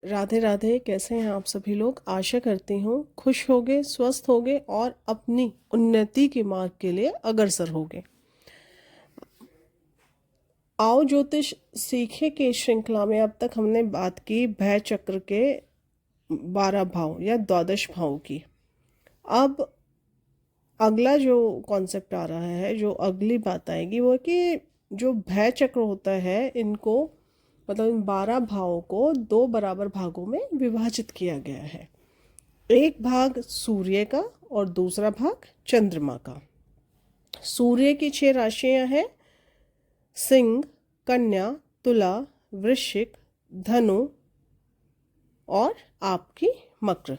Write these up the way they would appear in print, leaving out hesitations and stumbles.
राधे राधे। कैसे हैं आप सभी लोग? आशा करती हूँ खुश होगे, स्वस्थ होगे और अपनी उन्नति के मार्ग के लिए अग्रसर होगे। आओ ज्योतिष सीखे के श्रृंखला में अब तक हमने बात की भय चक्र के 12 भाव या द्वादश भाव की। अब अगला जो कॉन्सेप्ट आ रहा है, जो अगली बात आएगी, वो है कि जो भय चक्र होता है, इनको मतलब इन 12 भावों को 2 बराबर भागों में विभाजित किया गया है। एक भाग सूर्य का और दूसरा भाग चंद्रमा का। सूर्य की 6 राशियां हैं: सिंह, कन्या, तुला, वृश्चिक, धनु और आपकी मकर।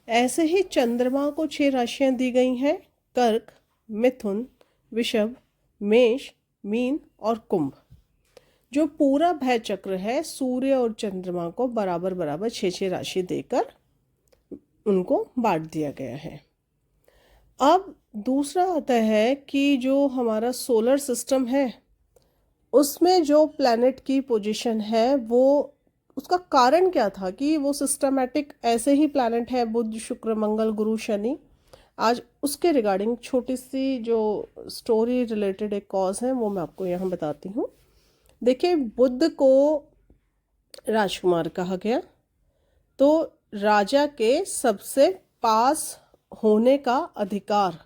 ऐसे ही चंद्रमा को 6 राशियां दी गई हैं: कर्क, मिथुन, वृषभ, मेष, मीन और कुंभ। जो पूरा भय चक्र है, सूर्य और चंद्रमा को बराबर बराबर 6 राशि देकर उनको बांट दिया गया है। अब दूसरा आता है कि जो हमारा सोलर सिस्टम है, उसमें जो प्लैनेट की पोजीशन है, वो उसका कारण क्या था कि वो सिस्टमैटिक ऐसे ही प्लैनेट है, बुध, शुक्र, मंगल, गुरु, शनि। आज उसके रिगार्डिंग छोटी सी जो स्टोरी रिलेटेड एक कॉज है, वो मैं आपको यहाँ बताती हूँ। देखिए, बुध को राजकुमार कहा गया, तो राजा के सबसे पास होने का अधिकार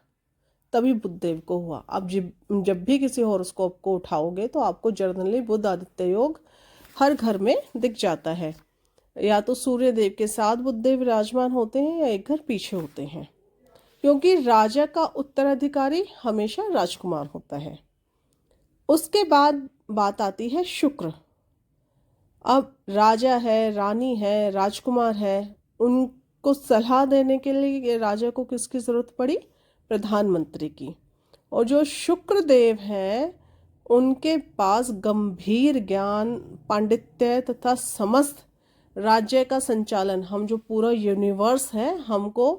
तभी बुधदेव को हुआ। अब जब भी किसी हॉरोस्कोप को उठाओगे तो आपको जर्नली बुध आदित्य योग हर घर में दिख जाता है। या तो सूर्य देव के साथ बुधदेव विराजमान होते हैं या एक घर पीछे होते हैं, क्योंकि राजा का उत्तराधिकारी हमेशा राजकुमार होता है। उसके बाद बात आती है शुक्र। अब राजा है, रानी है, राजकुमार है, उनको सलाह देने के लिए राजा को किसकी जरूरत पड़ी? प्रधानमंत्री की। और जो शुक्र देव हैं, उनके पास गंभीर ज्ञान, पांडित्य तथा समस्त राज्य का संचालन, हम जो पूरा यूनिवर्स है, हमको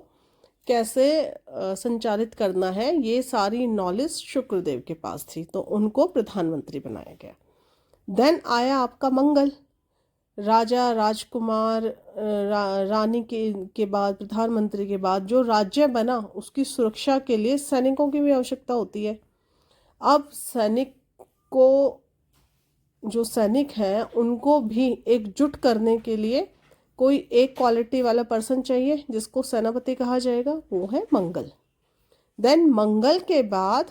कैसे संचालित करना है, ये सारी नॉलेज शुक्रदेव के पास थी, तो उनको प्रधानमंत्री बनाया गया। देन आया आपका मंगल। राजा, राजकुमार, रानी के बाद, प्रधानमंत्री के बाद जो राज्य बना, उसकी सुरक्षा के लिए सैनिकों की भी आवश्यकता होती है। अब सैनिक को, जो सैनिक हैं, उनको भी एकजुट करने के लिए कोई एक क्वालिटी वाला पर्सन चाहिए, जिसको सेनापति कहा जाएगा, वो है मंगल। देन मंगल के बाद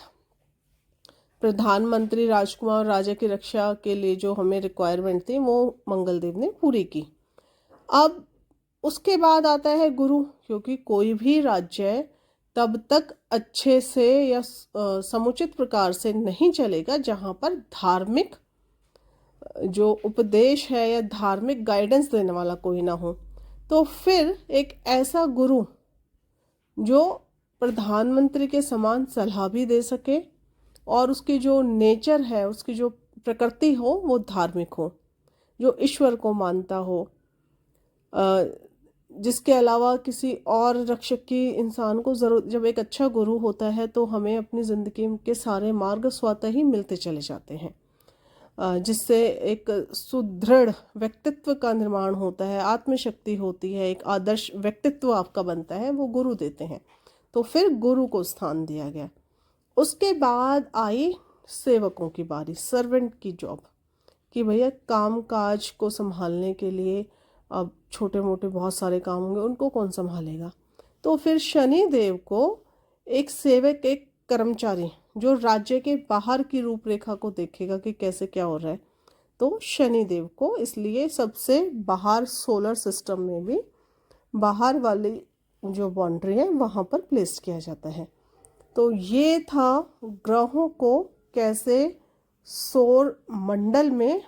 प्रधानमंत्री, राजकुमार, राजा की रक्षा के लिए जो हमें रिक्वायरमेंट थी, वो मंगल देव ने पूरी की। अब उसके बाद आता है गुरु, क्योंकि कोई भी राज्य तब तक अच्छे से या समुचित प्रकार से नहीं चलेगा जहाँ पर धार्मिक जो उपदेश है या धार्मिक गाइडेंस देने वाला कोई ना हो। तो फिर एक ऐसा गुरु जो प्रधानमंत्री के समान सलाह भी दे सके और उसकी जो नेचर है, उसकी जो प्रकृति हो, वो धार्मिक हो, जो ईश्वर को मानता हो, जिसके अलावा किसी और रक्षक की इंसान को ज़रूरत। जब एक अच्छा गुरु होता है तो हमें अपनी ज़िंदगी के सारे मार्ग स्वतः ही मिलते चले जाते हैं, जिससे एक सुदृढ़ व्यक्तित्व का निर्माण होता है, आत्मशक्ति होती है, एक आदर्श व्यक्तित्व आपका बनता है, वो गुरु देते हैं। तो फिर गुरु को स्थान दिया गया। उसके बाद आई सेवकों की बारी, सर्वेंट की जॉब, कि भैया काम काज को संभालने के लिए अब छोटे मोटे बहुत सारे काम होंगे, उनको कौन संभालेगा? तो फिर शनि देव को एक सेवक, एक कर्मचारी जो राज्य के बाहर की रूपरेखा को देखेगा कि कैसे क्या हो रहा है, तो शनि देव को इसलिए सबसे बाहर सोलर सिस्टम में भी बाहर वाली जो बाउंड्री है वहाँ पर प्लेस किया जाता है। तो ये था ग्रहों को कैसे सौर मंडल में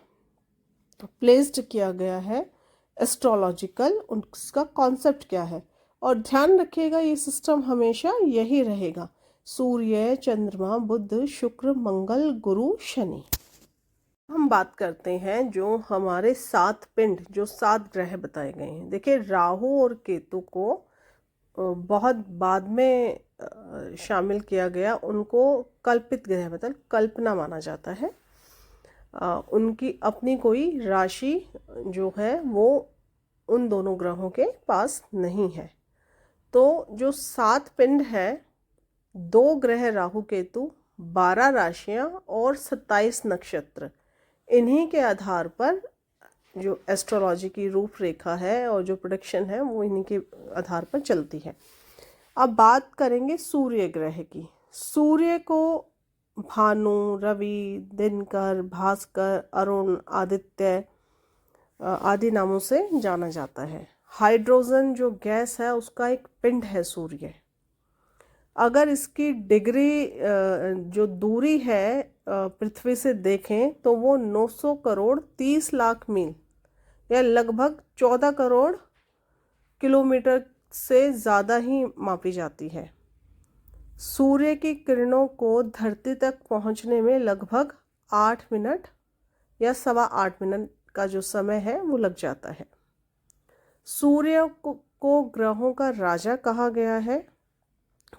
प्लेस्ड किया गया है, एस्ट्रोलॉजिकल उसका कॉन्सेप्ट क्या है। और ध्यान रखिएगा, ये सिस्टम हमेशा यही रहेगा: सूर्य, चंद्रमा, बुध, शुक्र, मंगल, गुरु, शनि। हम बात करते हैं जो हमारे 7 पिंड, जो 7 ग्रह बताए गए हैं। देखिए, राहु और केतु को बहुत बाद में शामिल किया गया, उनको कल्पित ग्रह, मतलब कल्पना माना जाता है। उनकी अपनी कोई राशि जो है वो उन दोनों ग्रहों के पास नहीं है। तो जो 7 पिंड है, 2 ग्रह राहु केतु, 12 राशियां और 27 नक्षत्र, इन्हीं के आधार पर जो एस्ट्रोलॉजी की रूपरेखा है और जो प्रेडिक्शन है वो इन्हीं के आधार पर चलती है। अब बात करेंगे सूर्य ग्रह की। सूर्य को भानु, रवि, दिनकर, भास्कर, अरुण, आदित्य आदि नामों से जाना जाता है। हाइड्रोजन जो गैस है उसका एक पिंड है सूर्य। अगर इसकी डिग्री जो दूरी है पृथ्वी से देखें तो वो 900 करोड़ 30 लाख मील या लगभग 14 करोड़ किलोमीटर से ज़्यादा ही मापी जाती है। सूर्य की किरणों को धरती तक पहुंचने में लगभग 8 मिनट या 8.25 मिनट का जो समय है वो लग जाता है। सूर्य को ग्रहों का राजा कहा गया है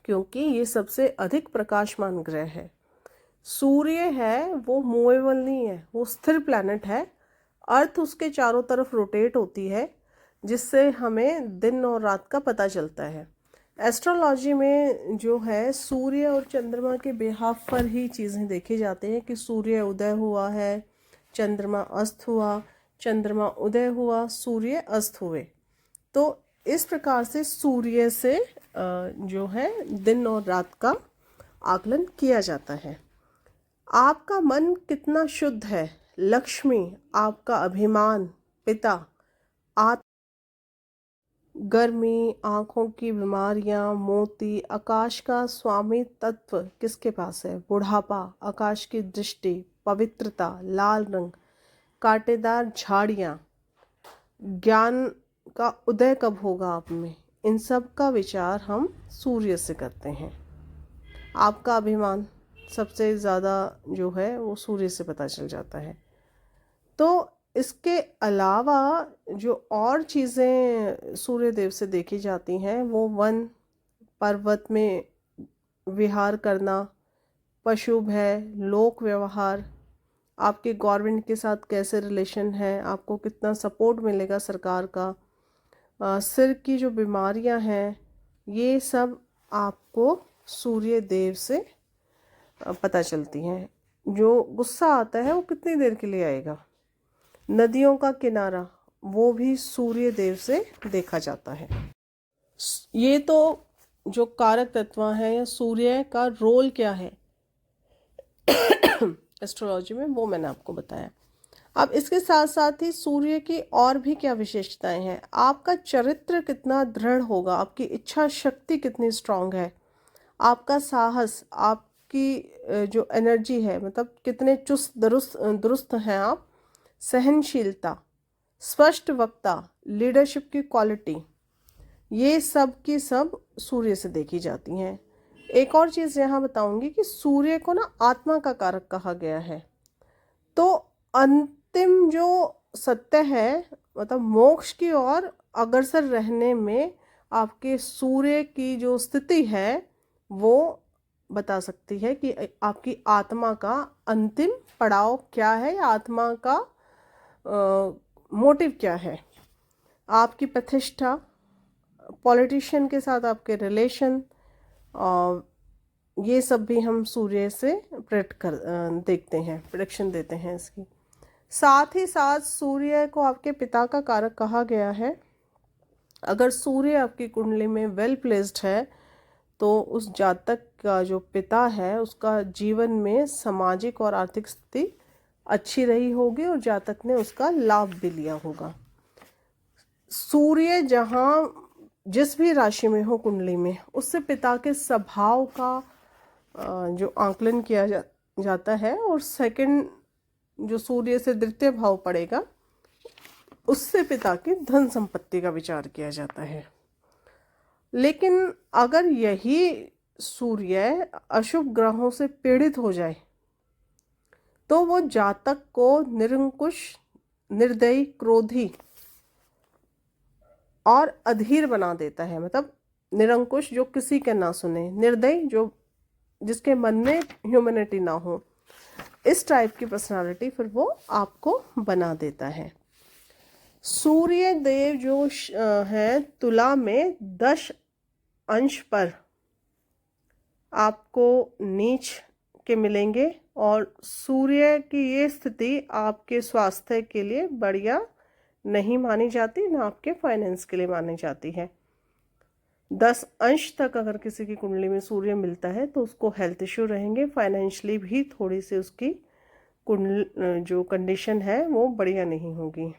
क्योंकि ये सबसे अधिक प्रकाशमान ग्रह है। सूर्य है वो मूवेबल नहीं है, वो स्थिर प्लैनेट है। अर्थ उसके चारों तरफ रोटेट होती है जिससे हमें दिन और रात का पता चलता है। एस्ट्रोलॉजी में जो है सूर्य और चंद्रमा के बिहाफ पर ही चीज़ें देखी जाती हैं कि सूर्य उदय हुआ है, चंद्रमा अस्त हुआ, चंद्रमा उदय हुआ, सूर्य अस्त हुए। तो इस प्रकार से सूर्य से जो है दिन और रात का आकलन किया जाता है। आपका मन कितना शुद्ध है, लक्ष्मी, आपका अभिमान, पिता, आत्मा, गर्मी, आँखों की बीमारियाँ, मोती, आकाश का स्वामी तत्व किसके पास है, बुढ़ापा, आकाश की दृष्टि, पवित्रता, लाल रंग, कांटेदार झाड़ियाँ, ज्ञान का उदय कब होगा आप में, इन सब का विचार हम सूर्य से करते हैं। आपका अभिमान सबसे ज़्यादा जो है वो सूर्य से पता चल जाता है। तो इसके अलावा जो और चीज़ें सूर्य देव से देखी जाती हैं वो वन पर्वत में विहार करना, पशु भय, लोक व्यवहार, आपके गवर्नमेंट के साथ कैसे रिलेशन है, आपको कितना सपोर्ट मिलेगा सरकार का, सिर की जो बीमारियां हैं, ये सब आपको सूर्य देव से पता चलती हैं। जो गुस्सा आता है वो कितनी देर के लिए आएगा, नदियों का किनारा, वो भी सूर्य देव से देखा जाता है। ये तो जो कारक तत्व है या सूर्य का रोल क्या है एस्ट्रोलॉजी में वो मैंने आपको बताया। अब इसके साथ साथ ही सूर्य की और भी क्या विशेषताएं हैं। आपका चरित्र कितना दृढ़ होगा, आपकी इच्छा शक्ति कितनी स्ट्रांग है, आपका साहस, आपकी जो एनर्जी है, मतलब कितने चुस्त दुरुस्त हैं आप, सहनशीलता, स्पष्ट वक्ता, लीडरशिप की क्वालिटी, ये सब की सब सूर्य से देखी जाती हैं। एक और चीज़ यहाँ बताऊंगी कि सूर्य को ना आत्मा का कारक कहा गया है। तो अंतिम जो सत्य है, मतलब मोक्ष की ओर अग्रसर रहने में आपके सूर्य की जो स्थिति है वो बता सकती है कि आपकी आत्मा का अंतिम पड़ाव क्या है या आत्मा का मोटिव क्या है। आपकी प्रतिष्ठा, पॉलिटिशियन के साथ आपके रिलेशन, ये सब भी हम सूर्य से देखते हैं, प्रेडिक्शन देते हैं इसकी। साथ ही साथ सूर्य को आपके पिता का कारक कहा गया है। अगर सूर्य आपकी कुंडली में वेल प्लेस्ड है तो उस जातक का जो पिता है उसका जीवन में सामाजिक और आर्थिक स्थिति अच्छी रही होगी और जातक ने उसका लाभ भी लिया होगा। सूर्य जहाँ जिस भी राशि में हो कुंडली में, उससे पिता के स्वभाव का जो आंकलन किया जाता है, और सेकंड जो सूर्य से द्वितीय भाव पड़ेगा उससे पिता की धन संपत्ति का विचार किया जाता है। लेकिन अगर यही सूर्य अशुभ ग्रहों से पीड़ित हो जाए तो वो जातक को निरंकुश, निर्दयी, क्रोधी और अधीर बना देता है। मतलब निरंकुश जो किसी के ना सुने, निर्दयी जो जिसके मन में ह्यूमैनिटी ना हो, इस टाइप की पर्सनालिटी फिर वो आपको बना देता है। सूर्य देव जो हैं तुला में 10 अंश पर आपको नीच के मिलेंगे, और सूर्य की ये स्थिति आपके स्वास्थ्य के लिए बढ़िया नहीं मानी जाती, ना आपके फाइनेंस के लिए मानी जाती है। 10 अंश तक अगर किसी की कुंडली में सूर्य मिलता है तो उसको हेल्थ इश्यू रहेंगे, फाइनेंशियली भी थोड़ी सी उसकी जो कंडीशन है वो बढ़िया नहीं होगी।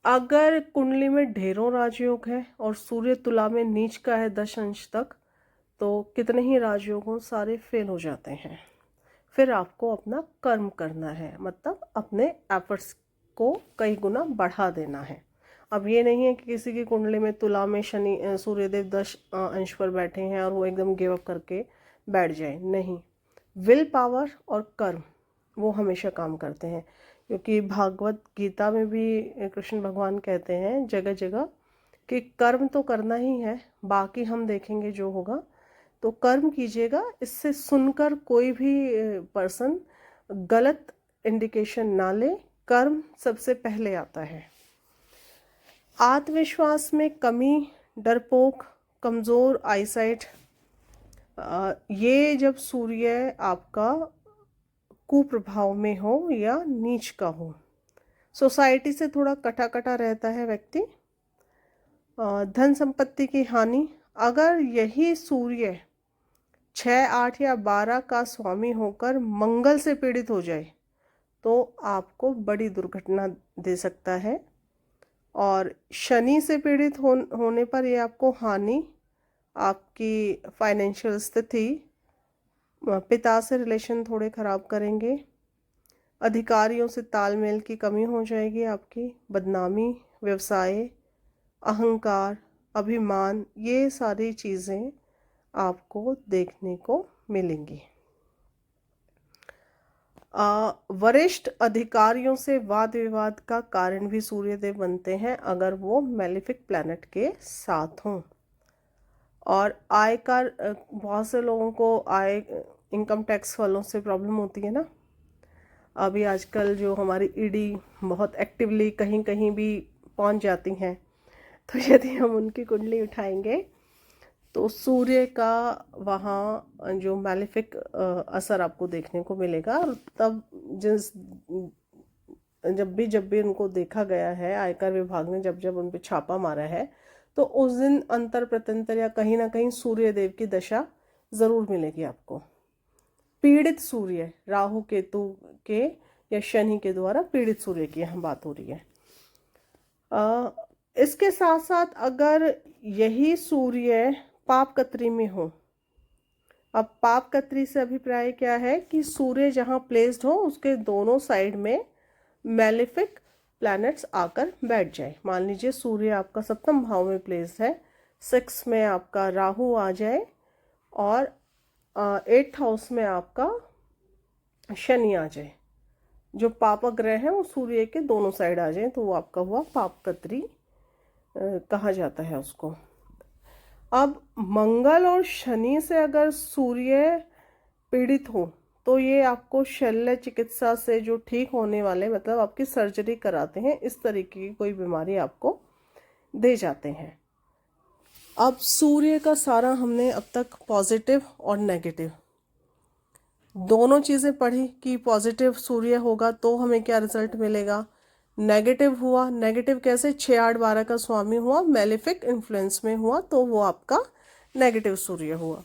अगर कुंडली में ढेरों राजयोग है और सूर्य तुला में नीच का है 10 अंश तक, तो कितने ही राजयोगों सारे फेल हो जाते हैं। फिर आपको अपना कर्म करना है, मतलब अपने एफर्ट्स को कई गुना बढ़ा देना है। अब ये नहीं है कि किसी की कुंडली में तुला में शनि सूर्यदेव 10 अंश पर बैठे हैं और वो एकदम गिव अप करके बैठ जाए, नहीं। विल पावर और कर्म वो हमेशा काम करते हैं, क्योंकि भागवत गीता में भी कृष्ण भगवान कहते हैं जगह जगह कि कर्म तो करना ही है, बाकी हम देखेंगे जो होगा। तो कर्म कीजिएगा। इससे सुनकर कोई भी पर्सन गलत इंडिकेशन ना ले, कर्म सबसे पहले आता है। आत्मविश्वास में कमी, डरपोक, कमज़ोर आईसाइट, ये जब सूर्य आपका कुप्रभाव में हो या नीच का हो। सोसाइटी से थोड़ा कटा कटा रहता है व्यक्ति। धन संपत्ति की हानि, अगर यही सूर्य 6, 8 या 12 का स्वामी होकर मंगल से पीड़ित हो जाए तो आपको बड़ी दुर्घटना दे सकता है। और शनि से पीड़ित होने पर ये आपको हानि, आपकी फाइनेंशियल स्थिति, पिता से रिलेशन थोड़े ख़राब करेंगे, अधिकारियों से तालमेल की कमी हो जाएगी आपकी, बदनामी, व्यवसाय, अहंकार, अभिमान, ये सारी चीज़ें आपको देखने को मिलेंगी। वरिष्ठ अधिकारियों से वाद विवाद का कारण भी सूर्यदेव बनते हैं अगर वो मेलिफिक प्लैनेट के साथ हों। और आयकर, बहुत से लोगों को इनकम टैक्स वालों से प्रॉब्लम होती है ना। अभी आजकल जो हमारी ईडी बहुत एक्टिवली कहीं कहीं भी पहुंच जाती हैं, तो यदि हम उनकी कुंडली उठाएंगे तो सूर्य का वहाँ जो मैलिफिक असर आपको देखने को मिलेगा। और तब जब भी उनको देखा गया है, आयकर विभाग ने जब उन पर छापा मारा है, तो उस दिन अंतर प्रत्यंतर या कहीं ना कहीं सूर्य देव की दशा ज़रूर मिलेगी आपको। पीड़ित सूर्य, राहु केतु के या शनि के द्वारा पीड़ित सूर्य की यहाँ बात हो रही है। इसके साथ साथ अगर यही सूर्य पाप कत्री में हो, अब पाप कत्री से अभिप्राय क्या है कि सूर्य जहाँ प्लेस्ड हो उसके दोनों साइड में मैलिफिक प्लैनेट्स आकर बैठ जाए। मान लीजिए सूर्य आपका 7वें भाव में प्लेस्ड है, 6 में आपका राहु आ जाए और 8th हाउस में आपका शनि आ जाए। जो पाप ग्रह हैं वो सूर्य के दोनों साइड आ जाए तो वो आपका हुआ पाप कत्री कहा जाता है उसको। अब मंगल और शनि से अगर सूर्य पीड़ित हो तो ये आपको शल्य चिकित्सा से जो ठीक होने वाले, मतलब आपकी सर्जरी कराते हैं, इस तरीके की कोई बीमारी आपको दे जाते हैं। अब सूर्य का सारा हमने अब तक पॉजिटिव और नेगेटिव दोनों चीज़ें पढ़ी कि पॉजिटिव सूर्य होगा तो हमें क्या रिजल्ट मिलेगा, नेगेटिव हुआ, नेगेटिव कैसे, 6, 8, 12 का स्वामी हुआ, मेलिफिक इन्फ्लुएंस में हुआ तो वो आपका नेगेटिव सूर्य हुआ।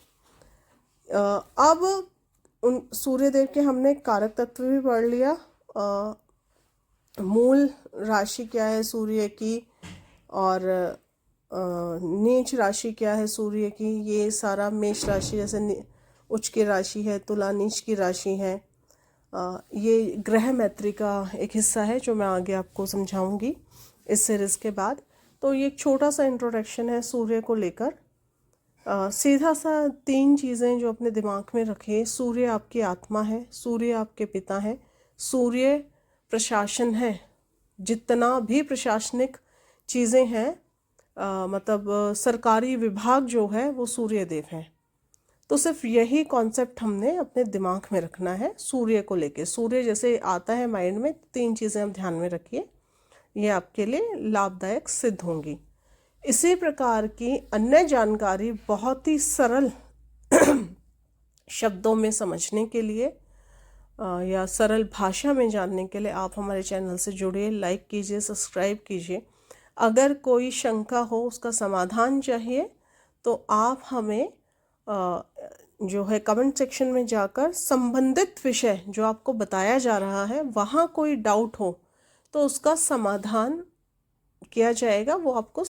अब उन सूर्यदेव के हमने कारक तत्व भी पढ़ लिया। मूल राशि क्या है सूर्य की और नीच राशि क्या है सूर्य की, ये सारा मेष राशि जैसे उच्च की राशि है, तुला नीच की राशि है। ये ग्रह मैत्री का एक हिस्सा है जो मैं आगे आपको समझाऊंगी इस सीरीज़ के बाद। तो ये एक छोटा सा इंट्रोडक्शन है सूर्य को लेकर। सीधा सा 3 चीज़ें जो अपने दिमाग में रखें। सूर्य आपकी आत्मा है, सूर्य आपके पिता है, सूर्य प्रशासन है। जितना भी प्रशासनिक चीज़ें हैं, मतलब सरकारी विभाग जो है वो सूर्य देव है। तो सिर्फ यही कॉन्सेप्ट हमने अपने दिमाग में रखना है सूर्य को लेके। सूर्य जैसे आता है माइंड में, 3 चीज़ें आप ध्यान में रखिए। ये आपके लिए लाभदायक सिद्ध होंगी। इसी प्रकार की अन्य जानकारी बहुत ही सरल शब्दों में समझने के लिए या सरल भाषा में जानने के लिए आप हमारे चैनल से जुड़िए, लाइक कीजिए, सब्सक्राइब कीजिए। अगर कोई शंका हो, उसका समाधान चाहिए, तो आप हमें जो है कमेंट सेक्शन में जाकर संबंधित विषय जो आपको बताया जा रहा है वहाँ कोई डाउट हो तो उसका समाधान किया जाएगा, वो आपको